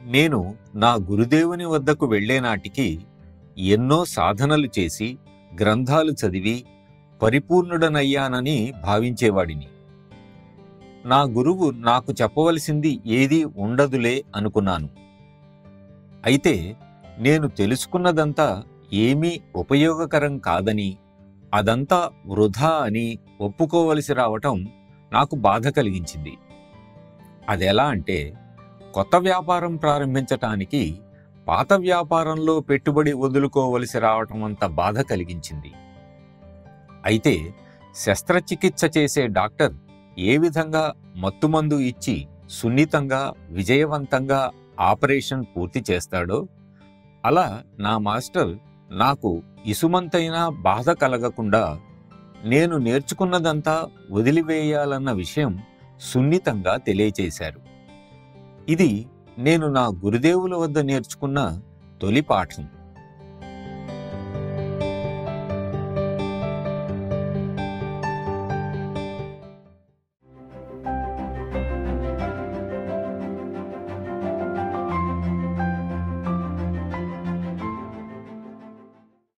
నేను నా గురుదేవుని వద్దకు వెళ్ళే నాటికి ఎన్నో సాధనలు చేసి గ్రంథాలు చదివి పరిపూర్ణుడనయ్యానని భావించేవాడిని. నా గురువు నాకు చెప్పవలసింది ఏదీ ఉండదులే అనుకున్నాను. అయితే నేను తెలుసుకున్నదంతా ఏమీ ఉపయోగకరం కాదని, అదంతా వృధా అని ఒప్పుకోవలసి రావటం నాకు బాధ కలిగించింది. అదెలా అంటే, కొత్త వ్యాపారం ప్రారంభించటానికి పాత వ్యాపారంలో పెట్టుబడి వదులుకోవలసి రావటం అంత బాధ కలిగించింది. అయితే శస్త్రచికిత్స చేసే డాక్టర్ ఏ విధంగా మత్తుమందు ఇచ్చి సున్నితంగా విజయవంతంగా ఆపరేషన్ పూర్తి చేస్తాడో, అలా నా మాస్టర్ నాకు ఇసుమంతైనా బాధ కలగకుండా నేను నేర్చుకున్నదంతా వదిలివేయాలన్న విషయం సున్నితంగా తెలియచేశారు. ఇది నేను నా గురుదేవుల వద్ద నేర్చుకున్న తొలి పాఠం.